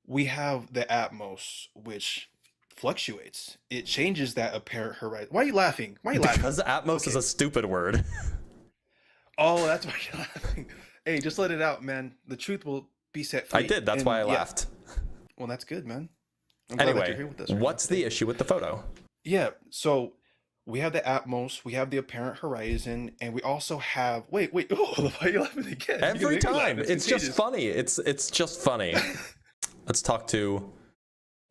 we have the atmos, which fluctuates. It changes that apparent horizon. Why are you laughing? Why are you laughing? Because atmos is Okay. a stupid word. Oh, that's why you're laughing. Hey, just let it out, man. The truth will be set I free. did. That's why I And yeah, laughed. well, that's good, man. I'm glad that you're Anyway, here with us right now what's the today. issue with the photo? Yeah, so we have the atmos, we have the apparent horizon, and we also have. Wait. Oh, why are you laughing again? You can Every make me laugh. time. It's It's just contagious. funny. It's just funny. Let's talk to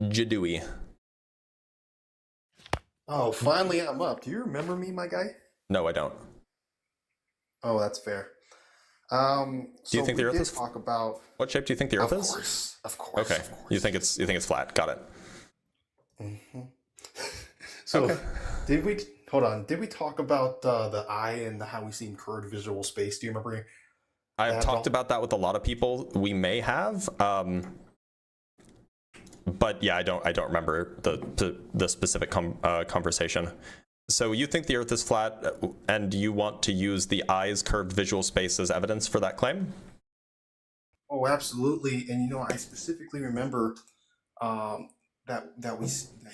Jadui. Oh, finally I'm up. Do you remember me, my guy? No, I don't. Oh, that's fair. Do you So think we the Earth did is? talk about, What shape do you think the Earth of is? course, of course, Okay, of you course. think it's flat. Got it. hmm So, Okay. did we hold on? Did we talk about the eye and how we see in curved visual space? Do you remember I've that at talked all? about that with a lot of people. We may have, but yeah, I don't remember the specific conversation. So you think the Earth is flat, and you want to use the eye's curved visual space as evidence for that claim? Oh, absolutely. And I specifically remember um, that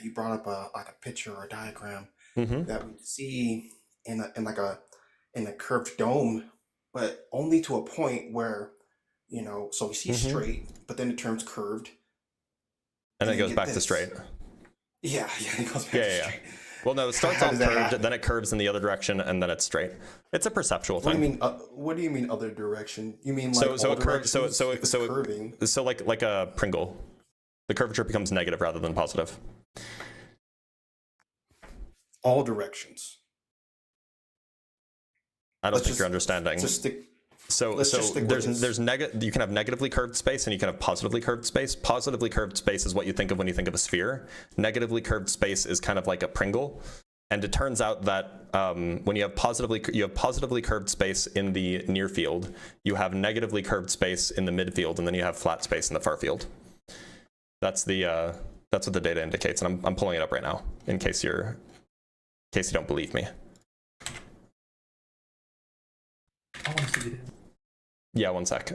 you brought up like a picture or a diagram Mm-hmm. that we see in a curved dome, but only to a point where so we see Mm-hmm. straight, but then it turns curved, And and then it then goes get back to this. straight. Yeah, it goes back Yeah, to yeah, yeah. straight. Well, no, it starts How off does that curved, happen? then it curves in the other direction, and then it's straight. It's a perceptual What do you thing. mean? What do you mean other direction? You mean So like so all it curves. directions? If it's curving, So like a Pringle, the curvature becomes negative rather than positive. all directions. I don't Let's think you're just understanding. just stick. So Let's just so stick with this. you can have negatively curved space and you can have positively curved space. Positively curved space is what you think of when you think of a sphere. Negatively curved space is kind of like a Pringle. And it turns out that when you have positively curved space in the near field, you have negatively curved space in the midfield, and then you have flat space in the far field. That's what the data indicates, and I'm pulling it up right now in case you don't believe me. I want to see it. Yeah, one sec.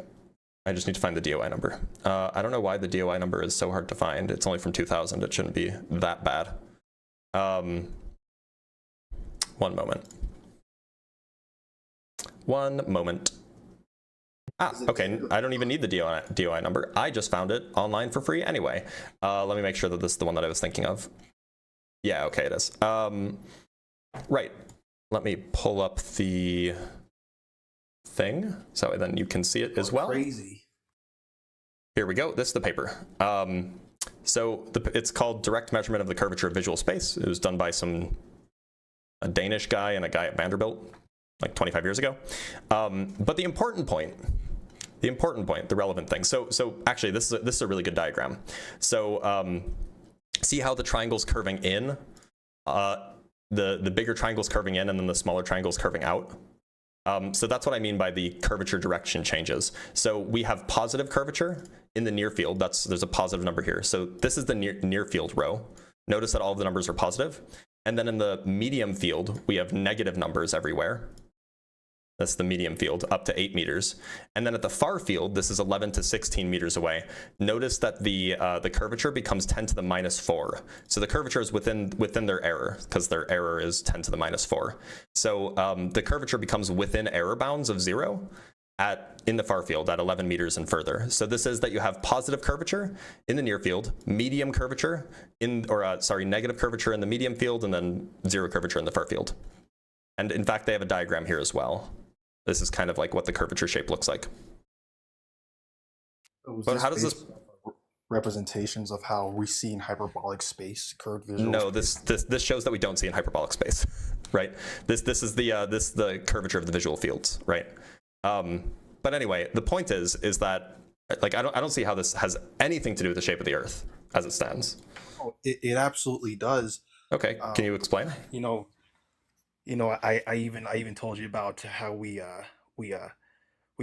I just need to find the DOI number. I don't know why the DOI number is so hard to find. It's only from 2000. It shouldn't be that bad. One moment. One moment. Ah, okay. I don't even need the DOI number. I just found it online for free anyway. Let me make sure that this is the one that I was thinking of. Yeah, okay, it is. Right. Let me pull up the thing so then you can see it as well. Crazy. Here we go. This is the paper. It's called Direct Measurement of the Curvature of Visual Space. It was done by a Danish guy and a guy at Vanderbilt like 25 years ago. But the important point, the relevant thing. So actually, this is a really good diagram. So see how the triangle's curving in, the bigger triangle's curving in, and then the smaller triangle's curving out. So that's what I mean by the curvature direction changes. So we have positive curvature in the near field. There's a positive number here. So this is the near field row. Notice that all of the numbers are positive. And then in the medium field, we have negative numbers everywhere. That's the medium field, up to 8 meters. And then at the far field, this is 11 to 16 meters away. Notice that the curvature becomes 10 to the minus 4. So the curvature is within their error, because their error is 10 to the minus 4. So the curvature becomes within error bounds of 0 in the far field at 11 meters and further. So this is that you have positive curvature in the near field, negative curvature in the medium field, and then 0 curvature in the far field. And in fact, they have a diagram here as well. This is kind of like what the curvature shape looks like. But how does this Representations of how we see in hyperbolic space, curved visual No, space? this shows that we don't see in hyperbolic space, right? This is the curvature of the visual fields, right? But anyway, the point is that like I don't see how this has anything to do with the shape of the Earth as it stands. Oh, it absolutely does. Okay, can you explain? You know, I even told you about how we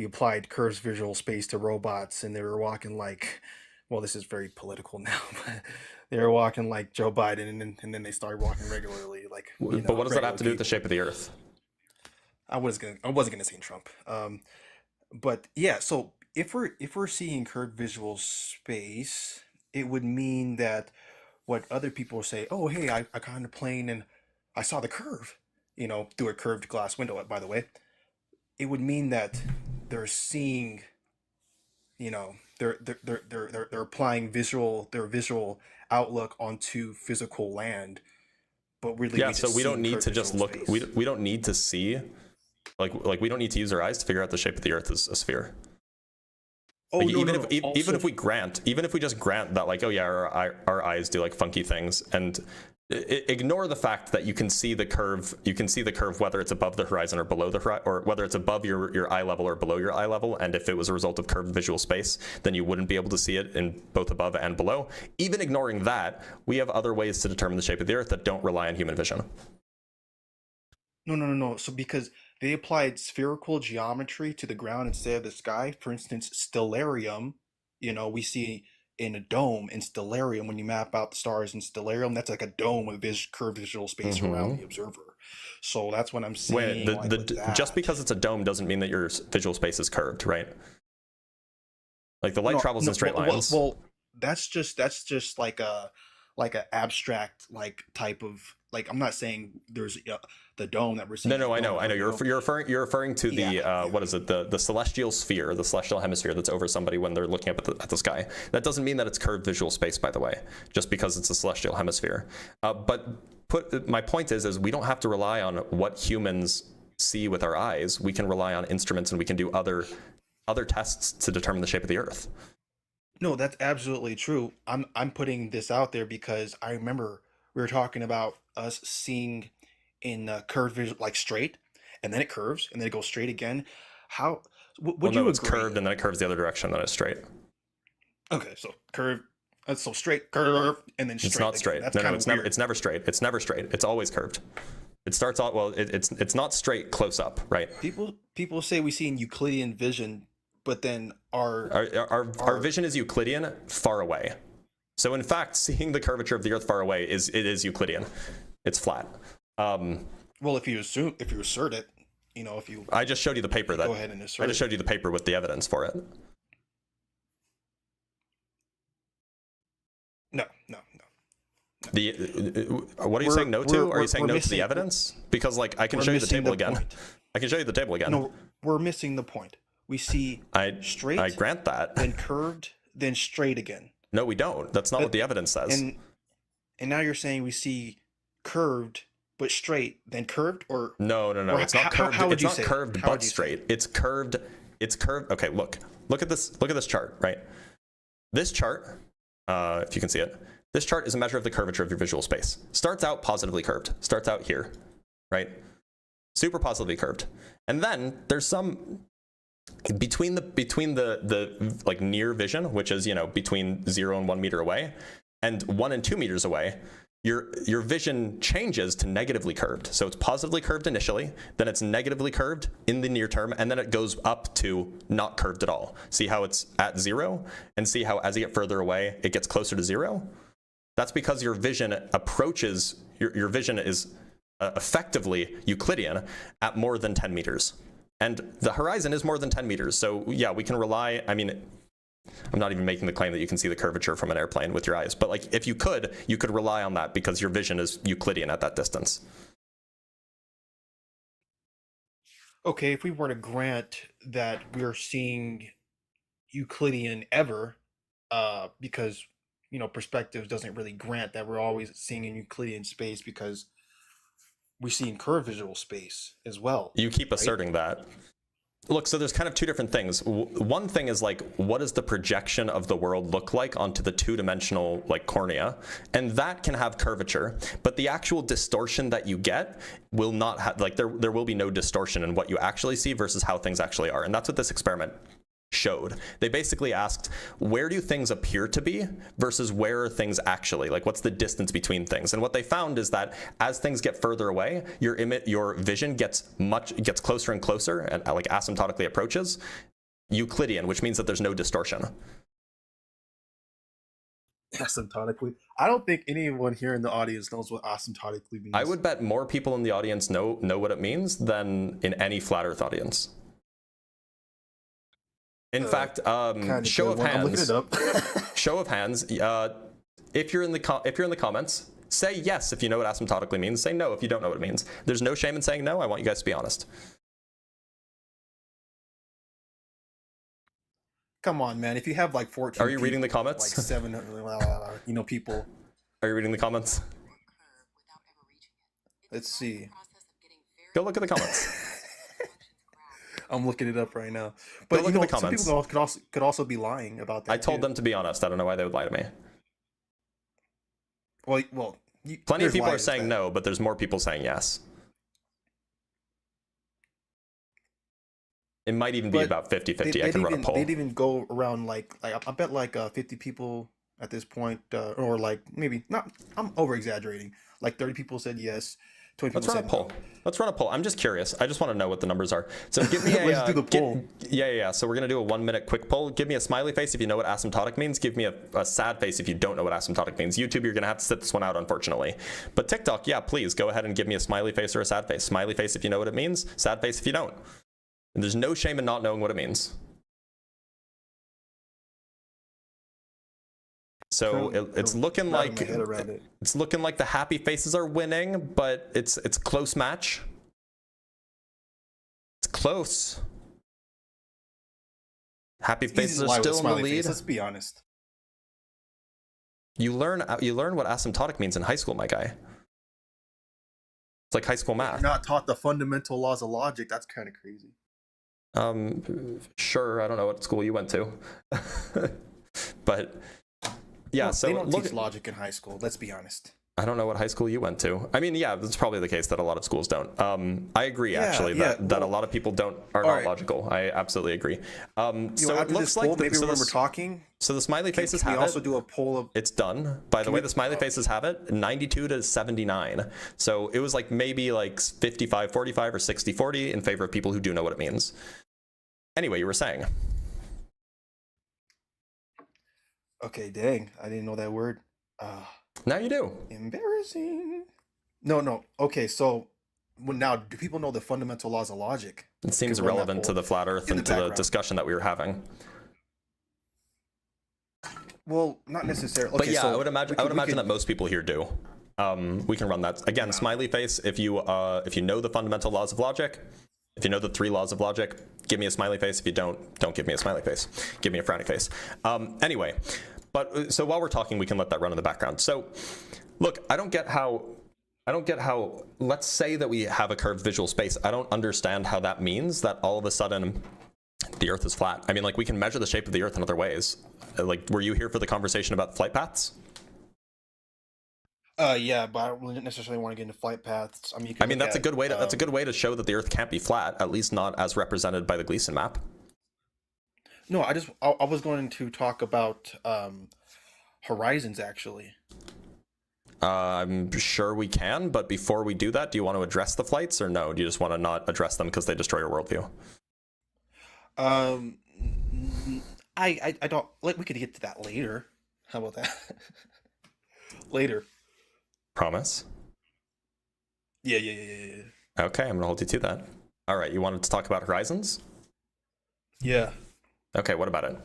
applied curves visual space to robots, and they were walking like, well, this is very political now, but they were walking like Joe Biden, and then they started walking regularly, like But what does that have regular to do with the people. shape of the Earth? I wasn't gonna say Trump, but yeah. So if we're seeing curved visual space, it would mean that what other people say, oh, hey, I got on a plane and I saw the curve, through a curved glass window, by the way. It would mean that they're seeing, they're applying their visual outlook onto physical land, but really Yeah, we so just we see don't in need curved to just visual look. space. We don't need to see. Like we don't need to use our eyes to figure out the shape of the Earth as a sphere. Oh, Like, no, even no, if no. even Also, if we just grant that, like, oh yeah, our eyes do like funky things, and ignore the fact that you can see the curve. You can see the curve whether it's above the horizon or below the horizon, or whether it's above your eye level or below your eye level. And if it was a result of curved visual space, then you wouldn't be able to see it in both above and below. Even ignoring that, we have other ways to determine the shape of the Earth that don't rely on human vision. no, no, no, no. So because they applied spherical geometry to the ground instead of the sky, for instance, stellarium, we see in a dome in stellarium, when you map out the stars in stellarium, that's like a dome with curved visual space around Mm-hmm. the observer. So that's what I'm Wait, seeing, like with just that. because it's a dome doesn't mean that your visual space is curved, right? Like the light No, travels in no, straight lines. that's just like a abstract like type of, like, I'm not saying there's the dome that we're seeing No, is a no, I dome know, I know. for You're referring to yeah, the yeah. what is it? The celestial sphere, the celestial hemisphere that's over somebody when they're looking up at the sky. That doesn't mean that it's curved visual space, by the way, just because it's a celestial hemisphere. But my point is we don't have to rely on what humans see with our eyes. We can rely on instruments, and we can do other tests to determine the shape of the Earth. No, that's absolutely true. I'm putting this out there because I remember we were talking about us seeing in curved vision, like straight, and then it curves, and then it goes straight again. How Well, would no, you it's agree? curved and then it curves the other direction, then it's straight. Okay, so curve, so straight, curve, and then It's straight not again. straight. That's No, no, kind of it's never. weird. It's never straight. It's never straight. It's always curved. It starts out well. It's not straight close up, right? People say we see in Euclidean vision, but then Our our vision is Euclidean far away. So in fact, seeing the curvature of the Earth far away is Euclidean. It's flat. well, if you assert it, if you I just showed you the paper that go ahead and I assert just it. showed you the paper with the evidence for it. No, no, no. The what are you saying no to? Are you saying We're no to the missing evidence? Because like I can we're show you the missing table the again. point. I can show you the table again. No, we're missing the point. We see I straight, grant that. then curved, then straight again. No, we don't. That's not what That the evidence says. and now you're saying we see curved but straight, then curved, No, no, no. or It's not curved. how would It's you not say it? curved How would but you say it? straight. It's curved. It's curved. Okay, look at this. Look at this chart, right? This chart, if you can see it, this chart is a measure of the curvature of your visual space. Starts out positively curved. Starts out here, right? Super positively curved, and then there's some between the like near vision, which is between 0 and 1 meter away, and 1 and 2 meters away. Your vision changes to negatively curved. So it's positively curved initially, then it's negatively curved in the near term, and then it goes up to not curved at all. See how it's at 0, and see how as you get further away, it gets closer to 0? That's because your vision approaches, your vision is effectively Euclidean at more than 10 meters. And the horizon is more than 10 meters. So yeah, we can rely, I mean, I'm not even making the claim that you can see the curvature from an airplane with your eyes, but like if you could rely on that because your vision is Euclidean at that distance. Okay, if we were to grant that we're seeing Euclidean ever, because perspective doesn't really grant that we're always seeing in Euclidean space, because we see in curved visual space as well, You keep right? asserting that. Look, so there's kind of two different things. One thing is like, what does the projection of the world look like onto the two-dimensional like cornea? And that can have curvature, but the actual distortion that you get will not have, like there will be no distortion in what you actually see versus how things actually are. And that's what this experiment showed. They basically asked, where do things appear to be versus where are things actually? Like, what's the distance between things? And what they found is that as things get further away, your vision gets closer and closer, and like asymptotically approaches Euclidean, which means that there's no distortion. Asymptotically, I don't think anyone here in the audience knows what asymptotically means. I would bet more people in the audience know what it means than in any flat Earth audience. In fact, Kind of show of good one. I'm looking hands. it up. Show of hands. If you're in the comments, say yes if you know what asymptotically means. Say no if you don't know what it means. There's no shame in saying no. I want you guys to be honest. Come on, man. If you have like 14 Are you reading the people, comments? like 700, people. Are you reading the comments? Let's see. Go look at the comments. I'm looking it up right now. Go But look at the some comments. people could also be lying about that. I told too. them to be honest. I don't know why they would lie to me. Well, Plenty of there's people are liars saying that- no, but there's more people saying yes. It might even be But about 50-50. I can run a poll. They'd even go around like I bet like 50 people at this point, or like maybe not. I'm over exaggerating. Like 30 people said yes, 20 Let's people run a said poll. no. Let's run a poll. I'm just curious. I just want to know what the numbers are. So give me a. Let's do the poll. Yeah. So we're gonna do a 1-minute quick poll. Give me a smiley face if you know what asymptotic means. Give me a sad face if you don't know what asymptotic means. YouTube, you're gonna have to sit this one out, unfortunately. But TikTok, yeah, please go ahead and give me a smiley face or a sad face. Smiley face if you know what it means. Sad face if you don't. And there's no shame in not knowing what it means. So it's looking like it's looking like the happy faces are winning, but it's close match. It's close. Happy faces are still in the lead. Let's be honest. You learn what asymptotic means in high school, my guy. It's like high school math. You're not taught the fundamental laws of logic. That's kind of crazy. Sure. I don't know what school you went to, but yeah. So they don't teach logic in high school. Let's be honest. I don't know what high school you went to. I mean, yeah, that's probably the case that a lot of schools don't. I agree, actually, that a lot of people are not logical. I absolutely agree. So it looks like maybe when we're talking. So the smiley faces have it. We also do a poll of. It's done. By the way, the smiley faces have it 92 to 79. So it was like maybe like 55-45 or 60-40 in favor of people who do know what it means. Anyway, you were saying. Okay, dang, I didn't know that word. Now you do. Embarrassing. No. Okay, so now do people know the fundamental laws of logic? It seems irrelevant to the flat Earth and to the discussion that we were having. Well, not necessarily. Okay, but yeah, so I would imagine that most people here do. We can run that again. Smiley face. If you know the fundamental laws of logic, if you know the 3 laws of logic, give me a smiley face. If you don't give me a smiley face. Give me a frowny face. Anyway, but so while we're talking, we can let that run in the background. So, look, I don't get how. Let's say that we have a curved visual space. I don't understand how that means that all of a sudden the Earth is flat. I mean, like, we can measure the shape of the Earth in other ways. Like, were you here for the conversation about flight paths? Yeah, but I don't really necessarily want to get into flight paths. I mean, that's a good way to show that the Earth can't be flat, at least not as represented by the Gleason map. No, I was going to talk about horizons, actually. I'm sure we can, but before we do that, do you want to address the flights or no? Do you just want to not address them because they destroy your worldview? I don't like. We could get to that later. How about that? Later. Promise? Yeah. Okay, I'm gonna hold you to that. All right, you wanted to talk about horizons? Yeah. Okay, what about it?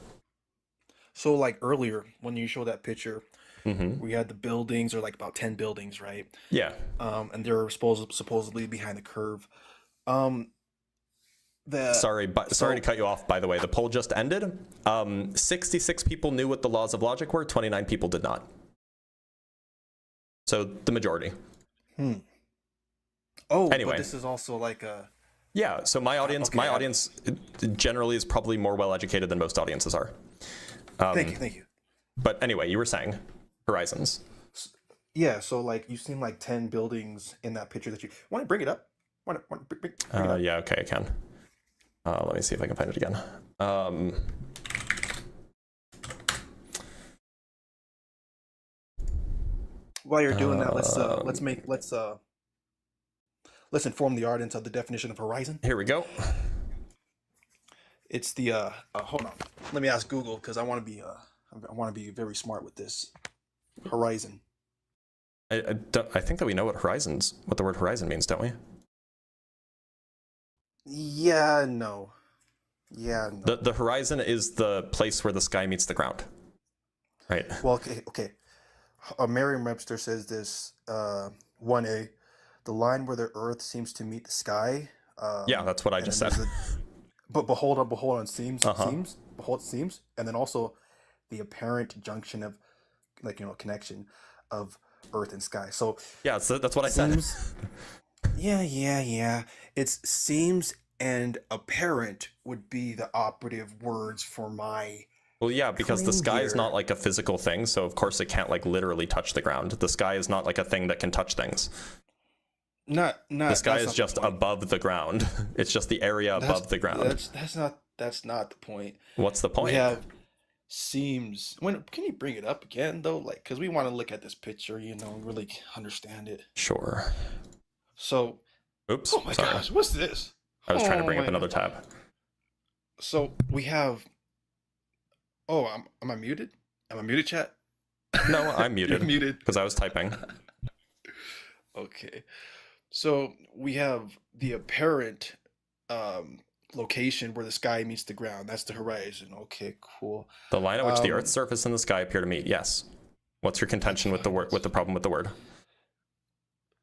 So, like earlier, when you showed that picture, we had the buildings, or like about 10 buildings, right? Yeah. And they're supposedly behind the curve. Sorry to cut you off, by the way. The poll just ended. 66 people knew what the laws of logic were, 29 people did not. So the majority. Oh, anyway. But this is also like a... Yeah, so my audience generally is probably more well-educated than most audiences are. Thank you. But anyway, you were saying horizons. Yeah, so like you've seen like 10 buildings in that picture that you... Want to bring it up? Bring it up? Yeah, okay, I can. Let me see if I can find it again. While you're doing that, let's inform the audience of the definition of horizon. Here we go. It's the hold on. Let me ask Google because I want to be very smart with this. Horizon. I think that we know what the word horizon means, don't we? Yeah, no. Yeah, The horizon is the place where the sky meets the ground, right? well, okay. Merriam-Webster says this 1A, the line where the Earth seems to meet the sky. Yeah, that's what I And just then said. there's a but hold on, Uh-huh. seems, and then also the apparent junction of connection of Earth and sky. So Yeah, so that's what I said. seems, yeah. It's seems and apparent would be the operative words for my Well, yeah, because the claim sky is not here. like a physical thing, so of course it can't like literally touch the ground. The sky is not like a thing that can touch things. The sky That's is not the just point. above the ground. It's just the area That's above the ground. that's not the point. What's the We point? have seems. When can you bring it up again though? Like, because we want to look at this picture, really understand it. Sure. So, Oops, oh my sorry. gosh, what's this? I was trying to Oh bring up my another god. tab. So we have. Oh, am I muted? Am I muted, chat? No, I'm You're muted muted. because I was typing. Okay. So we have the apparent location where the sky meets the ground. That's the horizon. Okay, cool. The line at which the Earth's Um, surface and the sky appear to meet. Yes. What's your that's contention with the fine. word? With the problem with the word?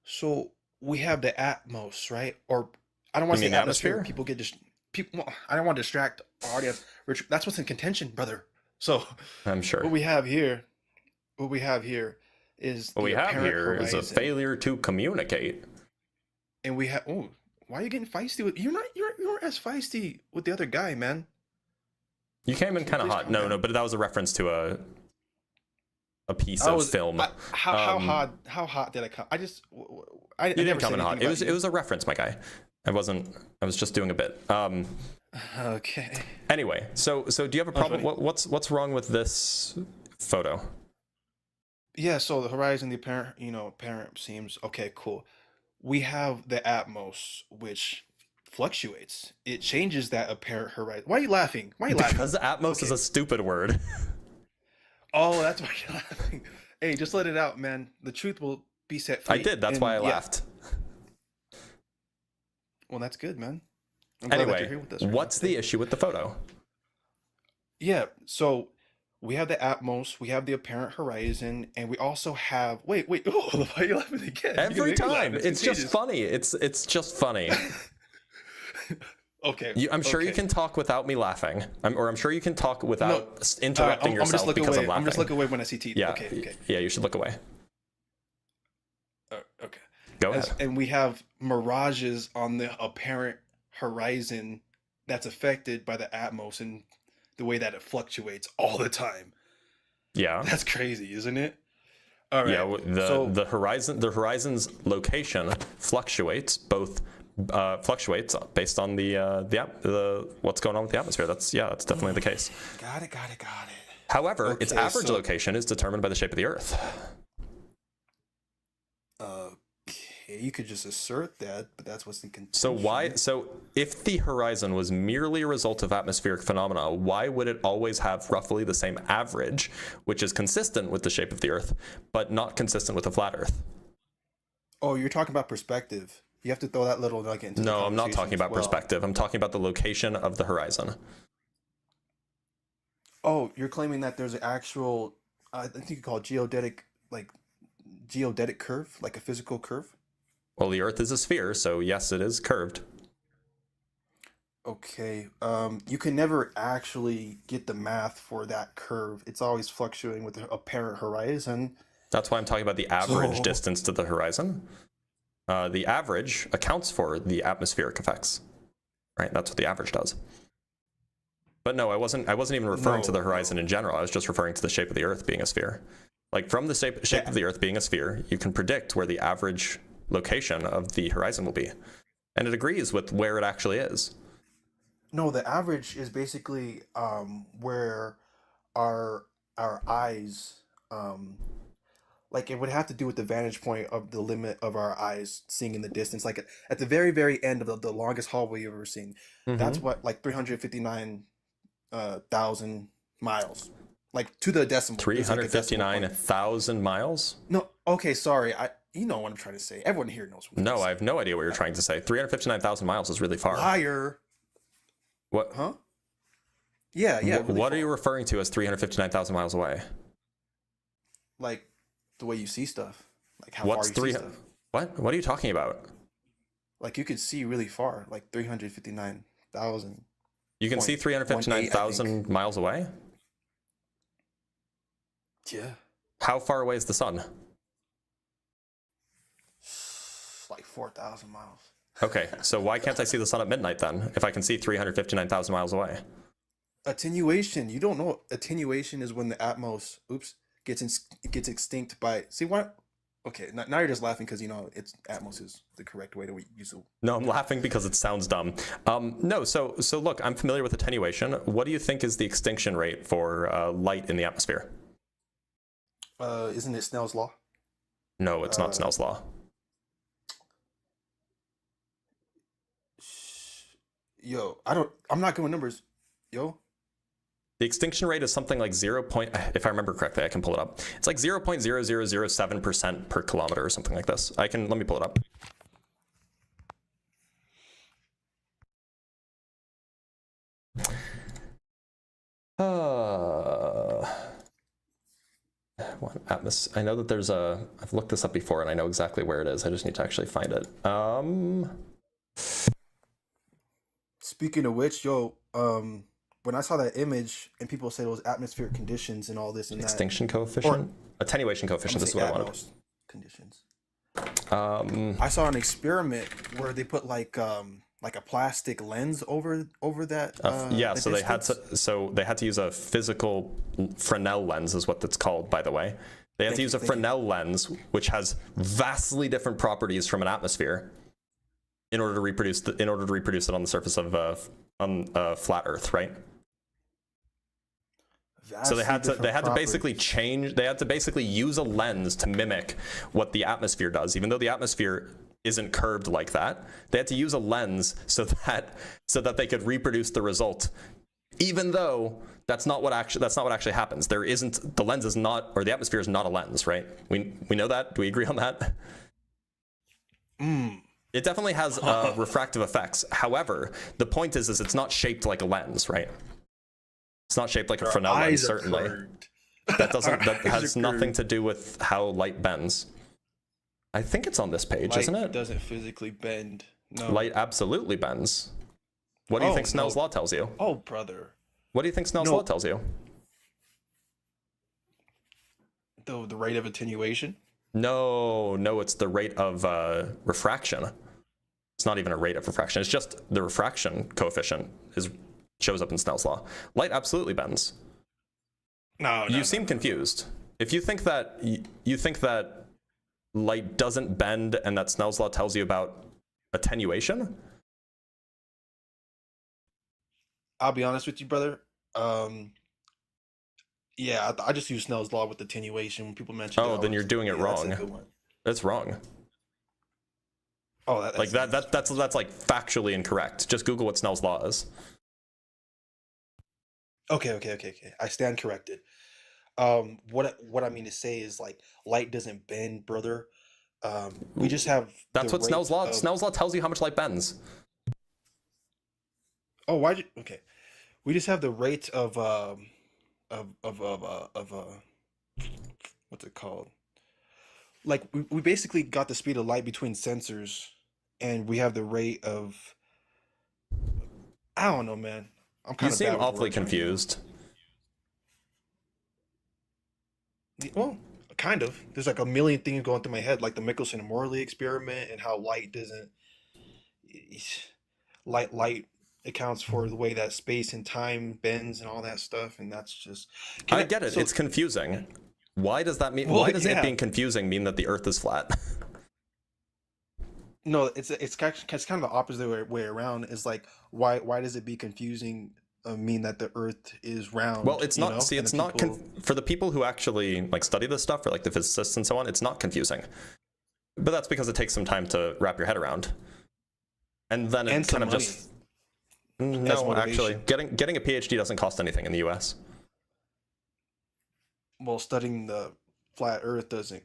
So we have the atmos, right? Or I don't want You to mean say the atmosphere. atmosphere? People get just people. Well, I don't want to distract our audience. That's what's in contention, brother. So I'm what sure. we have here, what we have here, is What the we have apparent here is a horizon, failure to communicate. and we have. Oh, why are you getting feisty with? You're not. You're as feisty with the other guy, man. You came in Can you kind of please hot. calm No, down? but that was a reference to a piece I of was. film. How hot did I come? I You didn't never come said in anything hot. It about was it you. was a reference, my guy. I was just doing a bit. Okay. Anyway, so do you have a That was problem? funny. What's wrong with this photo? Yeah. So the horizon, the apparent seems okay. Cool. We have the atmos, which fluctuates. It changes that apparent horizon. Why are you laughing? Why are you laughing? Because Atmos is Okay. a stupid word. Oh, that's why you're laughing. Hey, just let it out, man. The truth will be set I free. did. That's why I And yeah, laughed. well, that's good, man. I'm glad that you're Anyway, here with us right now what's the today. issue with the photo? Yeah. So we have the atmos, we have the apparent horizon, and we also have. Wait. Oh, why are you laughing again? You're gonna Every make me laugh. time, It's it's just contagious. funny. It's just funny. Okay. I'm sure you Okay. can talk without me laughing. I'm sure you can talk No. without All right. interrupting I'm just yourself look because away. I'm I'm just laughing. look away when I see teeth. Yeah, Okay. Okay. yeah, you should look away. Okay. Go ahead. And we have mirages on the apparent horizon that's affected by the atmos and the way that it fluctuates all the time. Yeah. That's crazy, isn't it? All Yeah, right. So the horizon's location fluctuates fluctuates based on the what's going on with the atmosphere. That's definitely the case. got it. However, its Okay. average So location is determined by the shape of the Earth. okay, you could just assert that, but that's what's in So contention. if the horizon was merely a result of atmospheric phenomena, why would it always have roughly the same average, which is consistent with the shape of the Earth, but not consistent with a flat Earth? Oh, you're talking about perspective. You have to throw that little nugget into the No, I'm not conversation talking as about well. perspective. I'm talking about the location of the horizon. Oh, you're claiming that there's an actual, I think you call it geodetic curve, like a physical curve. Well, the Earth is a sphere, so yes, it is curved. Okay. You can never actually get the math for that curve. It's always fluctuating with the apparent horizon. That's why I'm talking about the average So, distance to the horizon. The average accounts for the atmospheric effects, right? That's what the average does. But no, I wasn't even referring to the horizon no. in general. I was just referring to the shape of the Earth being a sphere. Like from the shape of The, the Earth being a sphere, you can predict where the average location of the horizon will be. And it agrees with where it actually is. no, the average is basically where our eyes like it would have to do with the vantage point of the limit of our eyes seeing in the distance, like at the very very end of the longest hallway you've ever seen. That's Mm-hmm. what, like 359 thousand miles, like to the decimal. There's like a decimal point. 359,000 miles? No, okay, sorry. You know what I'm trying to say. Everyone here knows what I'm trying No, to I say. have no idea what you're trying to say. 359,000 miles is really far. Liar. What? Huh? Yeah, yeah, really What are far. you referring to as 359,000 miles away? Like the way you see stuff, like how far What's you see 300? stuff. What are you talking about? Like you could see really far, like 359,000 You can see point one eight, I think. 359,000 miles away? Yeah, How far away is the sun? like 4,000 miles. Okay, so why can't I see the sun at midnight then, if I can see 359,000 miles away? Attenuation. You don't know. Attenuation is when the atmos, oops, gets extinct by. See what? Okay, now you're just laughing because you know it's atmos is the correct way to use it. No, I'm laughing because it sounds dumb. No, so look, I'm familiar with attenuation. What do you think is the extinction rate for light in the atmosphere? Isn't it Snell's law? No, it's not Uh, Snell's law. Yo, I don't. I'm not good with numbers. Yo, The extinction rate is something like 0. If I remember correctly, I can pull it up. It's like 0.0007% per kilometer or something like this. Let me pull it up. I know that I've looked this up before and I know exactly where it is. I just need to actually find it. speaking of which, yo, when I saw that image and people said it was atmospheric conditions and all this and that, Extinction coefficient? Attenuation I'm coefficient, gonna this is say what I wanted. atmos conditions. I saw an experiment where they put like a plastic lens over that. Yeah, the so distance. they had to use a physical Fresnel lens, is what that's called, by the way. They had to use a Thank you. Fresnel lens, which has vastly different properties from an atmosphere, in order to reproduce it on the surface of flat Earth, right? So they had to basically use a lens to mimic what the atmosphere does, even though the atmosphere isn't curved like that. They had to use a lens so that they could reproduce the result, even though that's not what actually happens. The lens is not, or the atmosphere is not a lens, right? We know that. Do we agree on that? It definitely has refractive effects. However, the point is it's not shaped like a lens, right? It's not shaped like a Fresnel lens, certainly. That has nothing to do with how light bends. I think it's on this page, isn't it? Light doesn't physically bend. No. Light absolutely bends. What do you think Snell's law tells you? Oh, brother. What do you think Snell's law tells you? The rate of attenuation. No, it's the rate of refraction. It's not even a rate of refraction. It's just the refraction coefficient shows up in Snell's law. Light absolutely bends. No, You seem confused. If you think that light doesn't bend and that Snell's law tells you about attenuation, I'll be honest with you, brother. Yeah, I just use Snell's law with attenuation when people mention. oh, then you're doing it wrong. That's a good one. That's wrong. Oh, Like that's like factually incorrect. Just Google what Snell's law is. Okay. I stand corrected. What I mean to say is like light doesn't bend, brother. We just have. That's the what Snell's law. rate of- Snell's law tells you how much light bends. Oh, why? Okay, we just have the rate of what's it called? Like we basically got the speed of light between sensors, and we have the rate of. I don't know, man. I'm You kind of seem bad with awfully words right now. confused. Well, kind of. There's like a million things going through my head, like the Michelson and Morley experiment, and how light doesn't. Light accounts for the way that space and time bends and all that stuff, and that's just. I get it. It's confusing. Why does that mean? Well, Why does it yeah. being confusing mean that the Earth is flat? No, it's kind of the opposite way around. Is like why does it be confusing? Mean that the Earth is round? Well, it's you not. know? See, And it's the not people- for the people who actually like study this stuff, or like the physicists and so on. It's not confusing, but that's because it takes some time to wrap your head around, and then it And some kind of money. just. That's No, actually, motivation. getting a PhD doesn't cost anything in the U.S. Well, studying the flat Earth doesn't.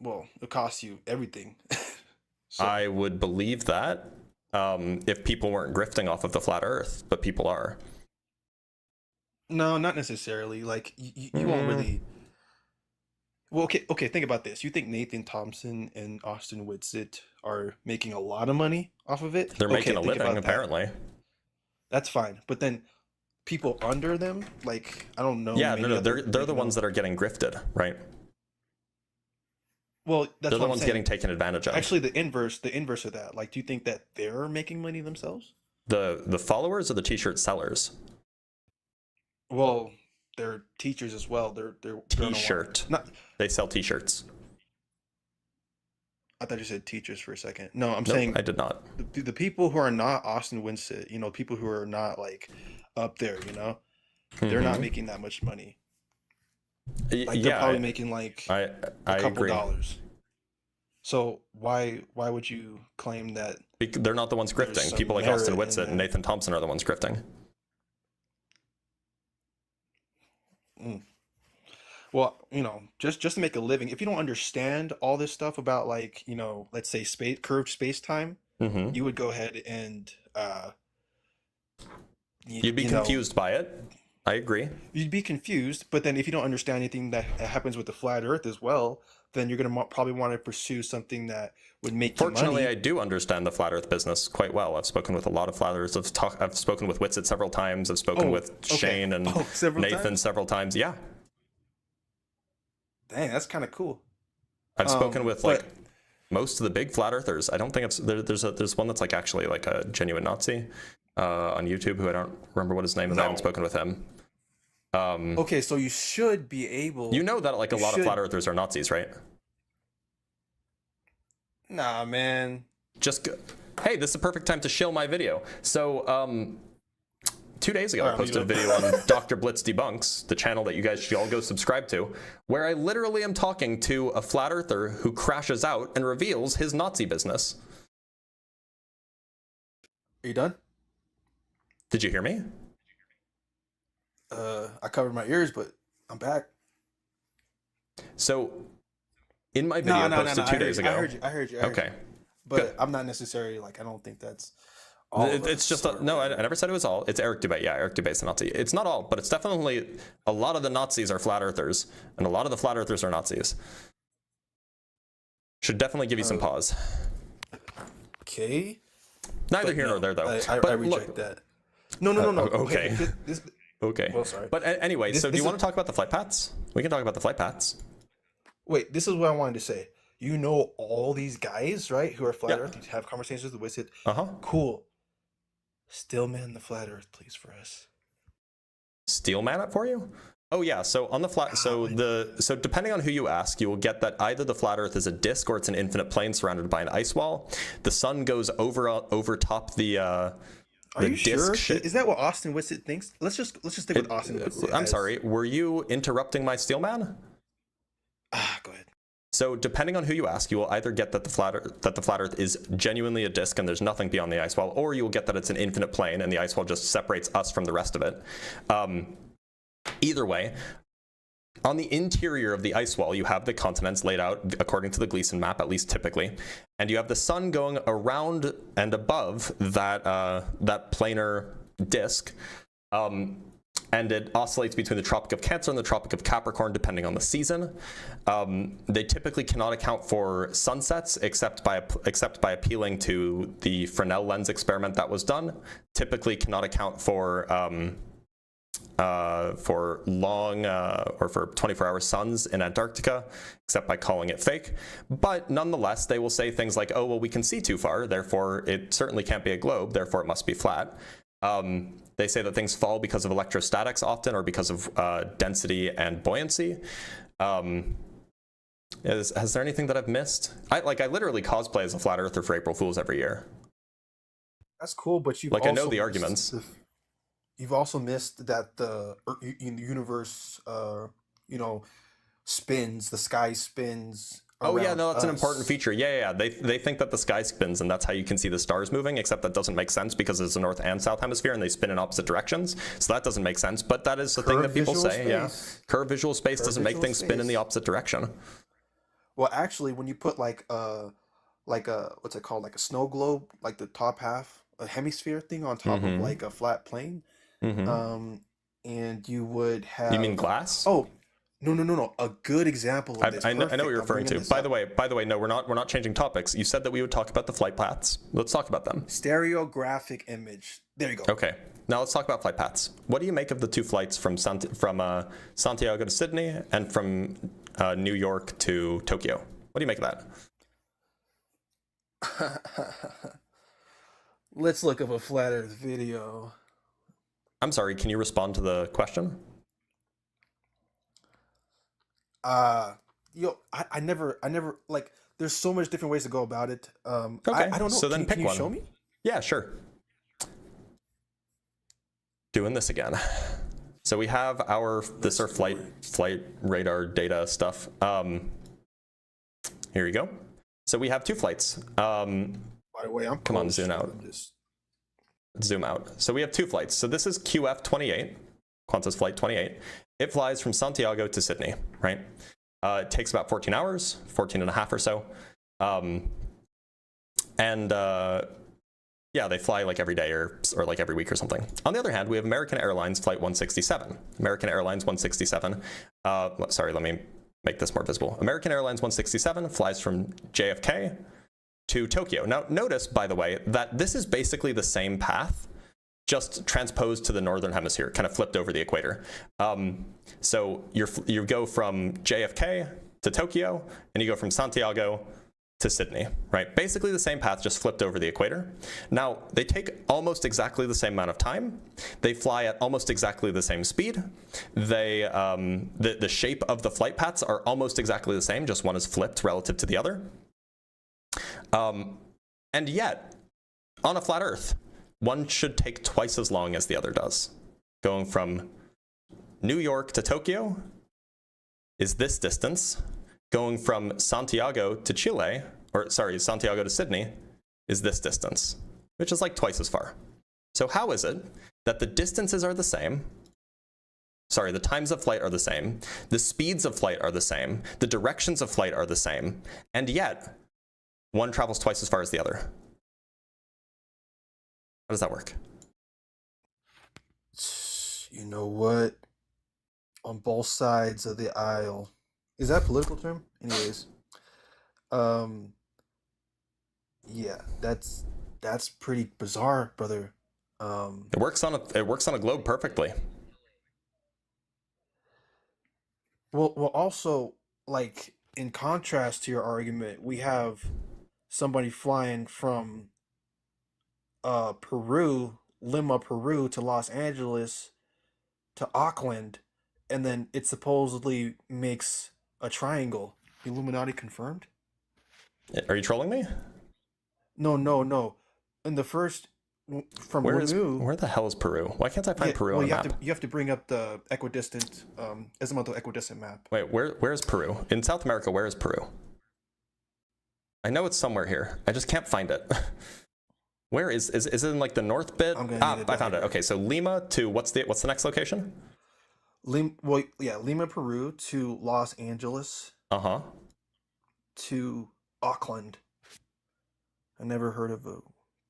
Well, it costs you everything. So, I would believe that if people weren't grifting off of the flat Earth, but people are. No, not necessarily. Like you won't Mm, really. Well, okay. Think about this. You think Nathan Thompson and Austin Whitsitt are making a lot of money off of it? they're making Okay, a think living, about that. apparently. That's fine. But then people under them, like I don't know Yeah, no, many no, other, they're the you ones know. that are getting grifted, right? Well, They're that's the what I'm ones getting saying. taken advantage of. Actually, the inverse of that. Like, do you think that they're making money themselves? The followers or the t-shirt sellers? Well, they're teachers as well. They're on a lot of T-shirt. not. They sell t-shirts. I thought you said teachers for a second. No, I'm Nope, saying I did not. the people who are not Austin Winsett, people who are not like up there, they're not Hmm. making that much money. Like they're Yeah, probably making like I a I couple agree. dollars. So why would you claim that They're not the ones there's grifting. People some like Austin merit in Whitsitt and that? Nathan Thompson are the ones grifting. Mm. Well, just to make a living, if you don't understand all this stuff about like, let's say curved space time, Hmm. you would go ahead and you, You'd be you know confused by it. I agree. you'd be confused. But then if you don't understand anything that happens with the flat Earth as well, then you're gonna probably want to pursue something that would make you Fortunately, I money. do understand the flat Earth business quite well. I've spoken with a lot of flat Earthers. I've spoken with Whitsitt several times. I've spoken Oh, with okay. Shane and Oh, several Nathan times. several times. Yeah, Dang, that's kind of cool. I've spoken with like But most of the big flat Earthers. I don't think there's one that's like actually like a genuine Nazi on YouTube who I don't remember what his name is. I haven't no. spoken with him. Um, Okay, so you should be you able. know that like a You lot of flat should. Earthers are Nazis, right? Nah, man. Just go, hey, this is a perfect time to shill my video. So 2 days ago, All I right, I'm posted a gonna video on Dr. Blitz Debunks, the channel that you guys should all go subscribe to, where I literally am talking to a flat earther who crashes out and reveals his Nazi business. Are you done? Did you hear me? I covered my ears, but I'm back. So in my No, video no, no, no. posted two I heard days you. I ago, heard you. I heard you. I heard you. okay, But good. I'm not necessarily like. I don't think that's all of It's us just or no. I whatever. never said it was all. It's Eric Dubay. Yeah, Eric Dubay's a Nazi. It's not all, but it's definitely a lot of the Nazis are flat earthers, and a lot of the flat earthers are Nazis. Should definitely give you some Uh, pause. okay, Neither but here nor no, there, though. I But reject look, that. No, no, no, no. Okay, okay, this. okay. Well, sorry. But anyway, This so do this you is want to talk about the flight paths? We can talk about the flight paths. wait. This is what I wanted to say. All these guys, right, who are flat Yeah. Earth, you have conversations with it. Uh huh. Cool. Still man the flat Earth, please, for us. Steel man it for you? Oh yeah. So on the flat, so Golly. so depending on who you ask, you will get that either the flat Earth is a disk or it's an infinite plane surrounded by an ice wall. The sun goes over top Are the you sure? disk shit. Is that what Austin Winsett thinks? Let's just stick with Austin Winsett I'm as. sorry. Were you interrupting my steel man? Go ahead. So depending on who you ask, you will either get that the flat Earth is genuinely a disk and there's nothing beyond the ice wall, or you will get that it's an infinite plane and the ice wall just separates us from the rest of it. Either way, on the interior of the ice wall, you have the continents laid out according to the Gleason map, at least typically, and you have the sun going around and above that planar disk. And it oscillates between the Tropic of Cancer and the Tropic of Capricorn, depending on the season. They typically cannot account for sunsets except by appealing to the Fresnel lens experiment that was done. Typically cannot account for long or for 24-hour suns in Antarctica, except by calling it fake. But nonetheless, they will say things like, "Oh, well, we can see too far, therefore it certainly can't be a globe, therefore it must be flat." They say that things fall because of electrostatics often, or because of density and buoyancy. Has there anything that I've missed? I literally cosplay as a flat earther for April Fools every year. That's cool, but Like I know the arguments. you've also missed that the universe, spins. The sky spins Oh yeah, around no, that's an important us. feature. Yeah. They think that the sky spins and that's how you can see the stars moving, except that doesn't make sense because it's the north and south hemisphere and they spin in opposite directions. So that doesn't make sense. But that is the thing that Curved people visual say. Yeah, space. curved visual space Curved doesn't make visual things spin in the space. opposite direction. Well, actually, when you put like a what's it called, like a snow globe, like the top half, a hemisphere thing on top of Mm-hmm. like a flat plane, Mm-hmm. um, and you would You mean have. glass? Oh, no. A good example of this. I know what Perfect. you're I'm referring bringing to. this By up. the way, no, we're not changing topics. You said that we would talk about the flight paths. Let's talk about them. Stereographic image. There you go. Okay. Now let's talk about flight paths. What do you make of the two flights from Santiago to Sydney and from New York to Tokyo? What do you make of that? Let's look up a flat Earth video. I'm sorry, can you respond to the question? I never like. There's so much different ways to go about it. Okay, I don't know. so then pick can you one. show me? Yeah, sure. Doing this again. So we have this are flight radar data stuff. Here you go. So we have two flights. By the way, I'm Come on, close, zoom so out. I'm just- Zoom out. So we have two flights. So this is QF28, Qantas Flight 28. It flies from Santiago to Sydney, right? It takes about 14 hours, 14 and a half or so. Yeah, they fly like every day or like every week or something. On the other hand, we have American Airlines Flight 167. American Airlines 167. Sorry, let me make this more visible. American Airlines 167 flies from JFK to Tokyo. Now, notice, by the way, that this is basically the same path, just transposed to the northern hemisphere, kind of flipped over the equator. So you go from JFK to Tokyo, and you go from Santiago to Sydney, right? Basically the same path, just flipped over the equator. Now, they take almost exactly the same amount of time. They fly at almost exactly the same speed. They, the shape of the flight paths are almost exactly the same, just one is flipped relative to the other. And yet, on a flat Earth, one should take twice as long as the other does. Going from New York to Tokyo is this distance. Going from Santiago to Chile, or sorry, Santiago to Sydney is this distance, which is like twice as far. So how is it that the distances are the same? Sorry, the times of flight are the same, the speeds of flight are the same, the directions of flight are the same, and yet one travels twice as far as the other? How does that work? You know what? On both sides of the aisle. Is that a political term? Anyways. Yeah, that's pretty bizarre, brother. It works on a globe perfectly. Well, also, like, in contrast to your argument, we have somebody flying from Peru, Lima, Peru to Los Angeles to Auckland, and then it supposedly makes a triangle. Illuminati confirmed? Are you trolling me? No. In the first from Lamu, Where the hell is Peru? Why can't I find Peru well, on a map? you have to bring up the equidistant azimuthal equidistant map. Wait, where is Peru? In South America, where is Peru? I know it's somewhere here. I just can't find it. Where is it in like the north bit? I found it. Okay, so Lima to what's the next location? Lima, Peru to Los Angeles. Uh-huh. To Auckland. I never heard of a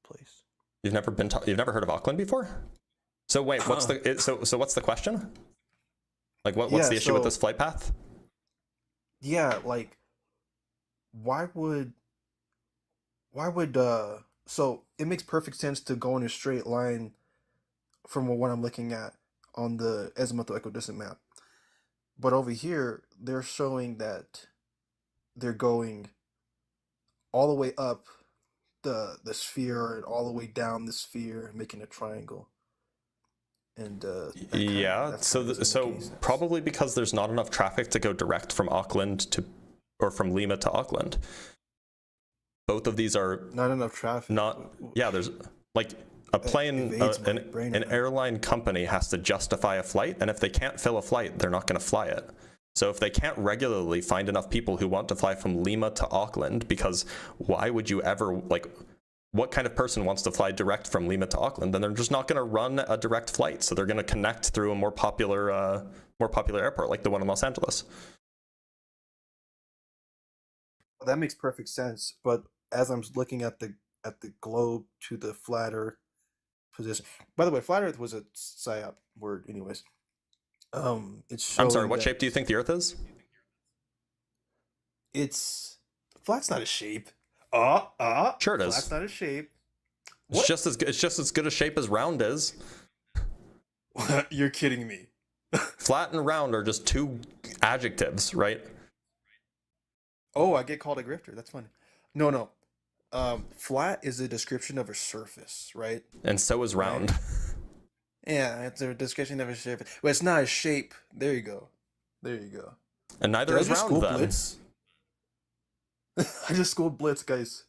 place. You've never heard of Auckland before? So wait, what's the question? Like what's the issue with this flight path? Yeah, like why would so it makes perfect sense to go in a straight line from what I'm looking at on the azimuthal equidistant map. But over here, they're showing that they're going all the way up the sphere and all the way down the sphere, making a triangle. And yeah, so probably because there's not enough traffic to go direct from from Lima to Auckland. Both of these are not enough traffic. There's like a plane, an airline company has to justify a flight, and if they can't fill a flight, they're not going to fly it. So if they can't regularly find enough people who want to fly from Lima to Auckland, because why would you ever, like, what kind of person wants to fly direct from Lima to Auckland? Then they're just not going to run a direct flight. So they're going to connect through a more popular airport, like the one in Los Angeles. That makes perfect sense. But as I'm looking at the globe to the flat Earth position. By the way, flat Earth was a PSYOP word, anyways. It's I'm sorry, showing what that shape do you think the Earth is? it's flat's not a shape. Sure it Flat's is. not a shape. It's What? just as good a shape as round is. You're kidding me. Flat and round are just two adjectives, right? Oh, I get called a grifter. That's funny. No, no. Flat is a description of a surface, right? And so is Right. round. Yeah, it's a description of a surface. But it's not a shape. There you go. There you go. And neither Did I is just round school then. Blitz? I just schooled Blitz, guys.